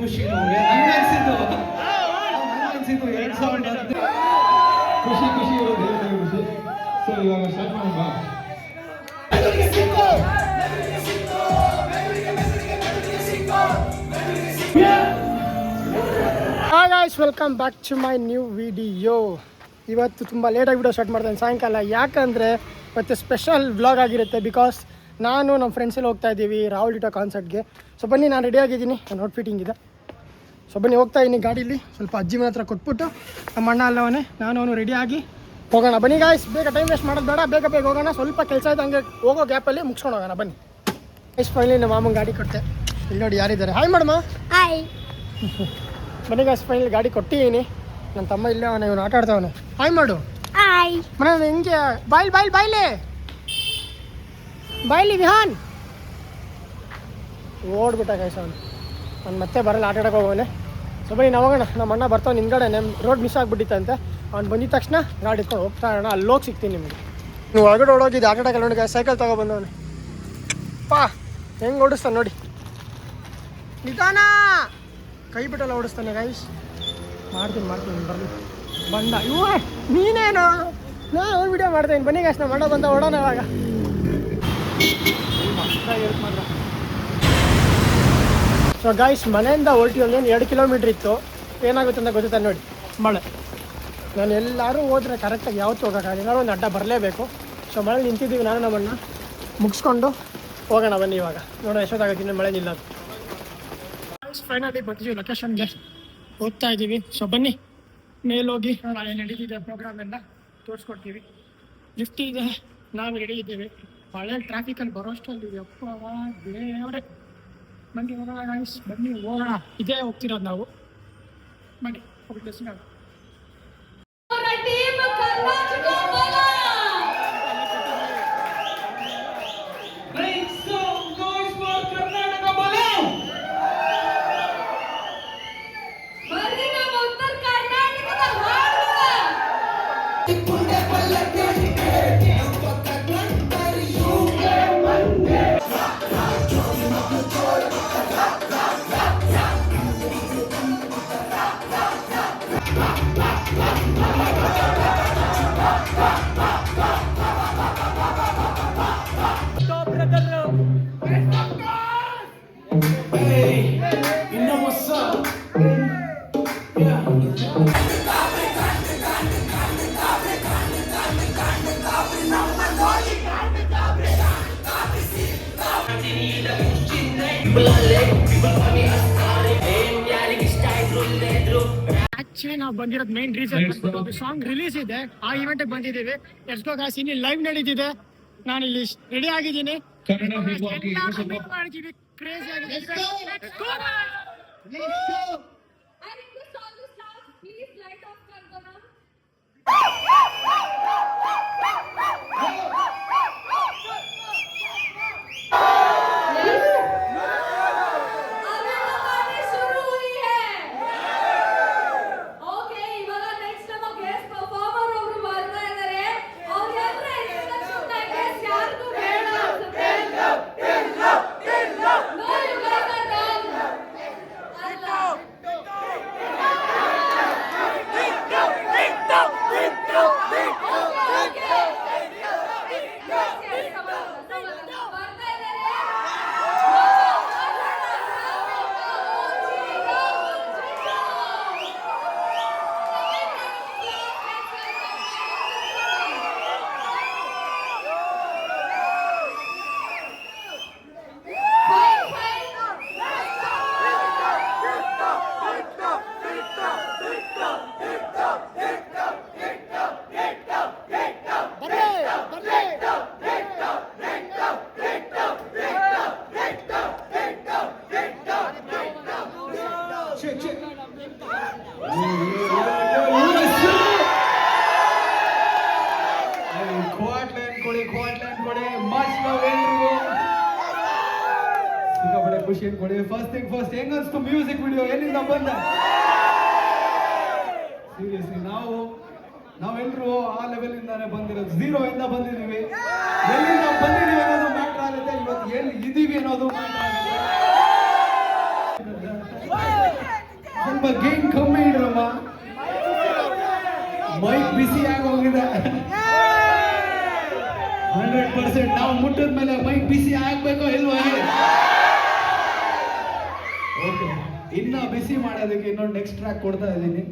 ಖುಷಿ ಅನ್ಸಿದ್ದು 2010 ಖುಷಿ ಇರೋದು ಖುಷಿ. ಸೊ ಇವಾಗ ಸ್ಟಾರ್ಟ್ ಮಾಡೋಣ. Hi guys, welcome back to my new video. ಇವತ್ತು ತುಂಬ ಲೇಟಾಗಿ ವಿಡಿಯೋ ಸ್ಟಾರ್ಟ್ ಮಾಡ್ತೇನೆ ಸಾಯಂಕಾಲ. ಯಾಕಂದರೆ ಮತ್ತು ಸ್ಪೆಷಲ್ ವ್ಲಾಗ್ ಆಗಿರುತ್ತೆ. ಬಿಕಾಸ್ ನಾನು ನಮ್ಮ ಫ್ರೆಂಡ್ಸ್ ಎಲ್ಲ ಹೋಗ್ತಾ ಇದ್ದೀವಿ ರಾಹುಲ್ ಡಿಟೋ ಕಾನ್ಸರ್ಟ್ಗೆ. ಸೊ ಬನ್ನಿ, ನಾನು ರೆಡಿಯಾಗಿದ್ದೀನಿ, ನನ್ನ ಔಟ್ಫಿಟ್ಟಿಂಗ್ ಇದೆ. ಸೊ ಬನ್ನಿ, ಹೋಗ್ತಾ ಇದ್ದೀನಿ ಗಾಡೀಲಿ. ಸ್ವಲ್ಪ ಅಜ್ಜಿ ಮನೆ ಹತ್ರ ಕೊಟ್ಬಿಟ್ಟು ನಮ್ಮ ಅಣ್ಣ ಅಲ್ಲವನೇ ನಾನು ಅವನು ರೆಡಿಯಾಗಿ ಹೋಗೋಣ. ಬನ್ನಿ ಗಾಯ್ಸ್, ಬೇಗ ಟೈಮ್ ವೇಸ್ಟ್ ಮಾಡೋದು ಬೇಡ, ಬೇಗ ಬೇಗ ಹೋಗೋಣ. ಸ್ವಲ್ಪ ಕೆಲಸ ಇದೆ, ಹಂಗೆ ಹೋಗೋ ಗ್ಯಾಪಲ್ಲಿ ಮುಗಿಸ್ಕೊಂಡು ಹೋಗೋಣ. ಬನ್ನಿ ಗೈಸ್, ಫೈನಲಿ ನಮ್ಮ ಮಾಮನ ಗಾಡಿ ಕೊಟ್ಟೆ. ಇಲ್ಲಿ ನೋಡಿ ಯಾರಿದ್ದಾರೆ. ಹಾಯ್ ಮಾಡಮ್ಮ. ಹಾಯ್. ಬನ್ನಿ ಗಾಯ್ಸ್, ಫೈನಲಿ ಗಾಡಿ ಕೊಟ್ಟಿದ್ದೀನಿ. ನನ್ನ ತಮ್ಮ ಇಲ್ಲೇ ಅವನು, ಇವನು ಆಟ ಆಡ್ತಾವನೆ. ಹಾಯ್ ಮಾಡು. ಹಾಯ್. ಮನೆ ಹಿಂಗೆ ಬಾಯ್ಲಿ ವಿಹಾನ್ ಓಡ್ಬಿಟ್ಟ ಗೈಸ್ ಅವನು. ನಾನು ಮತ್ತೆ ಬರಲ್ಲ, ಆಟ ಆಡೋಕೆ ಹೋಗೋನೆ. ಸೊ ಬನ್ನಿ ನಾವು ಹೋಗೋಣ. ನಮ್ಮ ಅಣ್ಣ ಬರ್ತಾವೆ ಹಿಂದ್ಗಡೆ. ರೋಡ್ ಮಿಸ್ ಆಗಿಬಿಟ್ಟಿತ್ತಂತೆ. ಅವ್ನು ಬಂದಿದ ತಕ್ಷಣ ಗಾಡಿ ಇಟ್ಕೊಂಡು ಹೋಗ್ತಾ ಇರೋಣ. ಅಲ್ಲಿ ಹೋಗಿ ಸಿಗ್ತೀನಿ ನಿಮಗೆ. ನೀವು ಹೊರಗಡೆ ಓಡೋಗಿದ್ದು ಆಟ ಆಡೋಕೆ ನೋಡಿ. ಸೈಕಲ್ ತಗೊಬಂದವನೆ ಪಾ, ಹೆಂಗೆ ಓಡಿಸ್ತಾನೆ ನೋಡಿ. ನಿಧಾನ, ಕೈ ಬಿಟ್ಟಲ್ಲ ಓಡಿಸ್ತಾನೆ ಗೈಸ್. ಮಾಡ್ತೀನಿ ಬರಲಿ. ಬಂದ ಇವ ನೀನೇನು, ನಾನು ಒಂದು ವಿಡಿಯೋ ಮಾಡ್ತೀನಿ. ಬನ್ನಿ ಗೈಸ್, ನಮ್ಮ ಅಣ್ಣ ಬಂದ, ಓಡೋಣ ಇವಾಗ. ಮಾತ್ರ ಸೊ ಗೈಸ್, ಮನೆಯಿಂದ ಹೊರಟಿ ಒಂದು 2 ಕಿಲೋಮೀಟ್ರ್ ಇತ್ತು. ಏನಾಗುತ್ತೆ ಅಂತ ಗೊತ್ತಿಲ್ಲ ನೋಡಿ, ಮಳೆ. ನಾನು ಎಲ್ಲರೂ ಹೋದರೆ ಕರೆಕ್ಟಾಗಿ ಯಾವತ್ತೂ ಹೋಗೋಕ್ಕಾಗಲ್ಲ, ಏನಾದ್ರು ಒಂದು ಅಡ್ಡ ಬರಲೇಬೇಕು. ಸೊ ಮಳೆ ನಿಂತಿದ್ದೀವಿ, ನಾನು ನಮ್ಮಣ್ಣ ಮುಗಿಸ್ಕೊಂಡು ಹೋಗೋಣ ಬನ್ನಿ ಇವಾಗ. ನೋಡೋಣ ಎಷ್ಟೊತ್ತಾಗುತ್ತೆ, ಮಳೆ ನಿಲ್ಲೋದು. ಫೈನಲಿ ಬರ್ತೀವಿ ಲೊಕೇಶನ್ಗೆ, ಹೋಗ್ತಾ ಇದ್ದೀವಿ. ಸೊ ಬನ್ನಿ ಮೇಲೋಗಿ ನಾಳೆ ನಡೀತಿದೆ ಪ್ರೋಗ್ರಾಮ್ ಎಲ್ಲ ತೋರಿಸ್ಕೊಡ್ತೀವಿ. ಲಿಫ್ಟ್ ಇದೆ, ನಾವು ರೆಡಿ ಇದ್ದೇವೆ. ಒಳ್ಳೆ ಟ್ರಾಫಿಕಲ್ಲಿ ಬರೋಷ್ಟಲ್ಲಿ ಅಪ್ಪ ದೇವರೇ. ಬನ್ನಿ ಹೋಗೋಣ ಗೈಸ್, ಬನ್ನಿ ಹೋಗೋಣ. ಇದೇ ಹೋಗ್ತಿರೋದು ನಾವು. ಬನ್ನಿ ಹೋಗ್ಬಿಟ್ಟು ನಾವು ಆಕ್ಚುಲಿ ನಾವು ಬಂದಿರೋದು ಮೇನ್ ರೀಸನ್ ಸಾಂಗ್ ರಿಲೀಸ್ ಇದೆ, ಆ ಇವೆಂಟ್ ಬಂದಿದ್ದೀವಿ. ಲೆಟ್ಸ್ ಗೋ ಗಾಯ್ಸ್, ಇಲ್ಲಿ ಲೈವ್ ನಡೀತಿದೆ. ನಾನು ಇಲ್ಲಿ ರೆಡಿ ಆಗಿದ್ದೀನಿ. ಕ್ರೇಜಿ ಆಗಿದೆ. ಖುಷಿ ಕೊಡಿ. ಫಸ್ಟ್ ಥಿಂಗ್ ಫಸ್ಟ್, ಹೆಂಗನ್ಸ್ತು ಮ್ಯೂಸಿಕ್ ವಿಡಿಯೋ? ಎಲ್ಲಿಂದ ಬಂದ? ಸೀರಿಯಸ್ಲಿ ನಾವೆಲ್ಲರೂ ಆ ಲೆವೆಲ್ ಇಂದಾನೆ ಬಂದಿರೋದು, 0 ಇಂದ ಬಂದಿದ್ದೀವಿ. ಎಲ್ಲಿಂದ ಬಂದಿದ್ದೀವಿ ಅನ್ನೋದು ಮ್ಯಾಟ್ರ್ ಆಗುತ್ತೆ, ಇವತ್ತು ಎಲ್ಲಿ ಇದೀವಿ ಅನ್ನೋದು ಮ್ಯಾಟ್ರ್ ಆಗುತ್ತೆ. ಸ್ವಲ್ಪ ಗೇಮ್ ಕಮ್ಮಿ ಇಡ್ರಮ್ಮ. ಮೈಕ್ ಬಿಸಿ ಆಗೋಗಿದೆ. 100% ನಾವು ಮುಟ್ಟಿದ ಮೇಲೆ ಮೈಕ್ ಬಿಸಿ ಆಗ್ಬೇಕೋ ಇಲ್ವಾ? ಓಕೆ, ಇನ್ನ ಬಿಸಿ ಮಾಡೋದಕ್ಕೆ ಇನ್ನೊಂದು ನೆಕ್ಸ್ಟ್ ಟ್ರ್ಯಾಕ್ ಕೊಡ್ತಾ ಇದ್ದೀನಿ.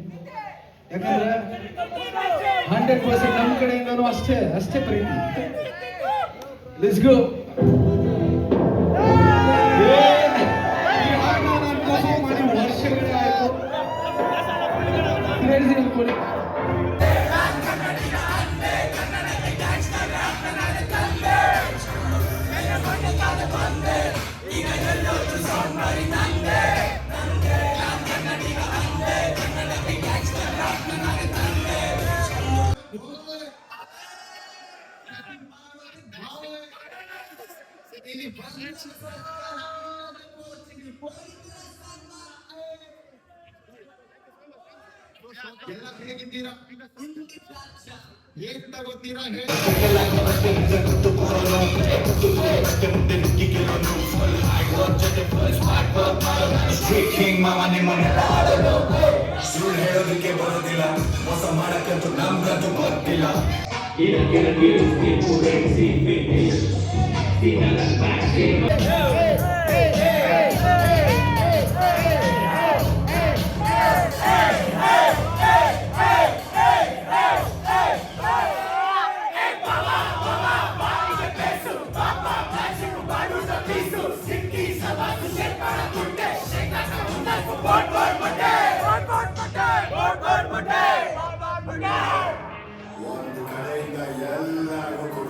ಯಾಕಂದ್ರೆ 100% ನಮ್ಮ ಕಡೆಯಿಂದನೂ ಅಷ್ಟೇ ಪ್ರೀತಿ. Let's go. ಮಾಡಿ ವರ್ಷಗಳೇ ಆಯ್ತು. ಕ್ರೇಜಿ ಅನ್ಕೊಳ್ಳಿ. ಎಲ್ಲ ಹೇಗಿದ್ದೀರಾ? ಏನ್ ತಗೋತೀರಾ ಹೇಳಿ. ಸುಳ್ಳು ಹೇಳೋದಕ್ಕೆ ಬರೋದಿಲ್ಲ, ಮೋಸ ಮಾಡಕ್ಕಂತೂ ನಮ್ಗಂತೂ ಗೊತ್ತಿಲ್ಲ. ಒಂದು ಕಡೆಯಿಂದ ಎಲ್ಲರಿಗೂ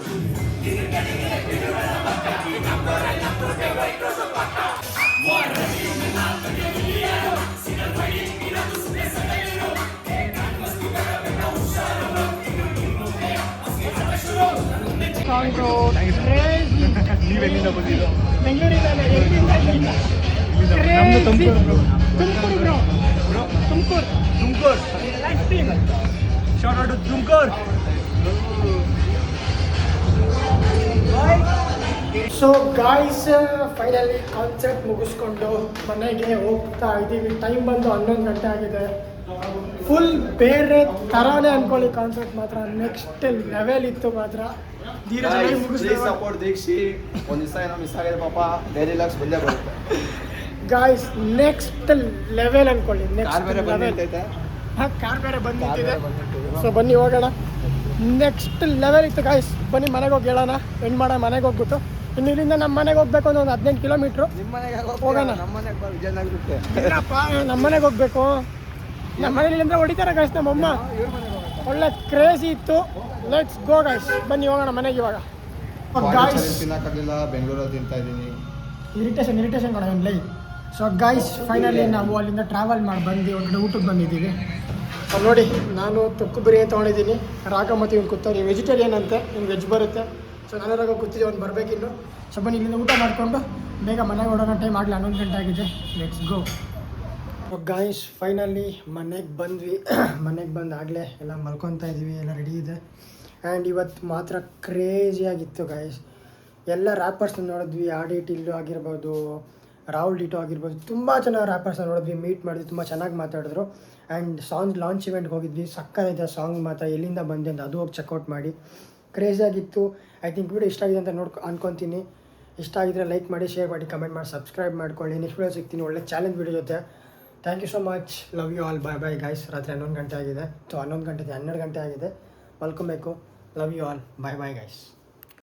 ನೀವೆಲ್ಲಿಂದ ಬಂದಿದ್ದು? ಬೆಂಗಳೂರಿಂದ. ನಮ್ದು Tumakuru bro. Tumakuru. Short out Tumakuru. So guys, finally concert ಮುಗಿಸ್ಕೊಂಡು ಮನೆಗೆ ಹೋಗ್ತಾ ಇದ್ದೀವಿ. ಟೈಮ್ ಬಂದು 11 ಗಂಟೆ ಆಗಿದೆ. ಫುಲ್ ಬೇರೆ ಥರಾನೇ ಅನ್ಕೊಳ್ಳಿ. ಕಾನ್ಸರ್ಟ್ ಮಾತ್ರ ನೆಕ್ಸ್ಟ್ ಲೆವೆಲ್ ಇತ್ತು ಮಾತ್ರ. ಸಪೋರ್ಟ್ ದೀಕ್ಷಿ ಒಂದು ದಿವಸ ಏನೋ ಮಿಸ್ ಆಗಿದೆ ಪಾಪ. ಡೈಲಿ ಲಾಕ್ಸ್ ಬಂದೇ ಬರುತ್ತೆ ಗಾಯ್ಸ್. ನೆಕ್ಸ್ಟ್ ಲೆವೆಲ್ ಅನ್ಕೊಳ್ಳಿ. ಕಾರ್ ಬೇರೆ ನೆಕ್ಸ್ಟ್ ಲೆವೆಲ್. ಬಂದಿರ್ತೈತೆ. ಕಾರ್ ಬೇರೆ ಬಂದಿದೆ. ಸೊ ಬನ್ನಿ ಹೋಗೋಣ. ನೆಕ್ಸ್ಟ್ ಲೆವೆಲ್ ಇತ್ತು ಗಾಯ್ಸ್. ಬನ್ನಿ ಮನೆಗೆ ಹೋಗಿ ಹೇಳೋಣ. ಎಂಡ್ ಮಾಡೋಣ ಮನೆಗೆ ಹೋಗ್ಬಿಟ್ಟು. ಇನ್ನು ಇಲ್ಲಿಂದ ನಮ್ಮ ಮನೆಗೆ ಹೋಗ್ಬೇಕು ಅಂದ್ರೆ ಒಂದು 15 ಕಿಲೋಮೀಟ್ರು. ನಿಮ್ಮ ಮನೆಗೆ ಹೋಗೋಣ. ನಮ್ಮ ಮನೆಗೆ ಬಾ, ವಿಜಯನಗರಕ್ಕೆ. ಇಲ್ಲಪ್ಪ, ನಮ್ಮ ಮನೆಗೆ ಹೋಗ್ಬೇಕು. ನಮ್ಮ ಮನೇಲಿ ಅಂದ್ರೆ ಹೊಡಿತಾರೆ ಗಾಯ್ಸ್ ನಮ್ಮಮ್ಮ. ಒಳ್ಳೆ ಕ್ರೇಜಿ ಇತ್ತು. Let's go guys. ಬನ್ನಿ ಹೋಗೋಣ ಮನೆಗೆ ಇವಾಗ. ಗಾಯ್ಸ್ ತಿನ್ನಕ್ಕಾಗಲಿಲ್ಲ, ಬೆಂಗಳೂರಲ್ಲಿ ತಿಂತಾ ಇದ್ದೀನಿ. ಇರಿಟೇಷನ್ ಕೊಡ ಒಂದು ಲೈ. ಸೊ ಗಾಯ್ಸ್, ಫೈನಲಿ ನಾವು ಅಲ್ಲಿಂದ ಟ್ರಾವೆಲ್ ಮಾಡಿ ಬಂದು ಒಂದು ಊಟಕ್ಕೆ ಬಂದಿದ್ದೀವಿ. ಸೊ ನೋಡಿ, ನಾನು ತೊಕ್ಕು ಬಿರಿಯಾನಿ ತೊಗೊಂಡಿದ್ದೀನಿ. ರಾಗ ಮತ್ತು ಇವ್ನು ಕೂತವ್ರು. ವೆಜಿಟೇರಿಯನ್ ಅಂತೆ, ಇವ್ನು ವೆಜ್ ಬರುತ್ತೆ. ಸೊ ನಾನು ರಾಗ ಕೂತಿದ್ದೆ, ಅವ್ನು ಬರಬೇಕಿನ್ನು. ಸೊ ಬನ್ನಿ ಇಲ್ಲಿಂದ ಊಟ ಮಾಡಿಕೊಂಡು ಬೇಗ ಮನೆಗೆ ಹೊಡೋಣ. ಟೈಮ್ ಆಗಲಿ 11 ಗಂಟೆ ಆಗಿದೆ. Let's go. ಗಾಯ್ಸ್, ಫೈನಲಿ ಮನೆಗೆ ಬಂದ್ವಿ. ಮನೆಗೆ ಬಂದು ಆಗಲೇ ಎಲ್ಲ ಮಲ್ಕೊತಾ ಇದ್ವಿ, ಎಲ್ಲ ರೆಡಿ ಇದೆ. ಆ್ಯಂಡ್ ಇವತ್ತು ಮಾತ್ರ ಕ್ರೇಜಿಯಾಗಿತ್ತು ಗಾಯ್ಸ್. ಎಲ್ಲ ರ್ಯಾಪರ್ಸ್ನ ನೋಡಿದ್ವಿ. ಆಡಿಟಿಲ್ಲು ಆಗಿರ್ಬೋದು, ರಾಹುಲ್ ಡಿಟೋ ಆಗಿರ್ಬೋದು, ತುಂಬ ಜನ ರ್ಯಾಪರ್ಸ್ನ ನೋಡಿದ್ವಿ, ಮೀಟ್ ಮಾಡಿದ್ವಿ. ತುಂಬ ಚೆನ್ನಾಗಿ ಮಾತಾಡಿದ್ರು. ಆ್ಯಂಡ್ ಸಾಂಗ್ ಲಾಂಚ್ ಇವೆಂಟ್ಗೆ ಹೋಗಿದ್ವಿ. ಸಕ್ಕತ್ತಾಗಿದೆ ಸಾಂಗ್ ಮಾತ್ರ. ಎಲ್ಲಿಂದ ಬಂದೆ ಅಂತ ಅದು ಹೋಗಿ ಚೆಕ್ಔಟ್ ಮಾಡಿ. ಕ್ರೇಜಿಯಾಗಿತ್ತು. ಐ ಥಿಂಕ್ ವಿಡಿಯೋ ಇಷ್ಟ ಆಗಿದೆ ಅಂತ ಅನ್ಕೊತೀನಿ. ಇಷ್ಟ ಆಗಿದ್ರೆ ಲೈಕ್ ಮಾಡಿ, ಶೇರ್ ಮಾಡಿ, ಕಮೆಂಟ್ ಮಾಡಿ, ಸಬ್ಸ್ಕ್ರೈಬ್ ಮಾಡ್ಕೊಳ್ಳಿ. ನೆಕ್ಸ್ಟ್ ವಿಡಿಯೋ ಸಿಗ್ತೀನಿ ಒಳ್ಳೆ ಚಾಲೆಂಜ್ ವಿಡಿಯೋ ಜೊತೆ. Thank you so much. Love you all. Bye bye guys. ರಾತ್ರಿ 11 ಗಂಟೆ ಆಗಿದೆ. ಸೊ 11 ಗಂಟೆ 12 ಗಂಟೆ ಆಗಿದೆ. ಮಲ್ಕೊಬೇಕು. Love you all. Bye bye guys.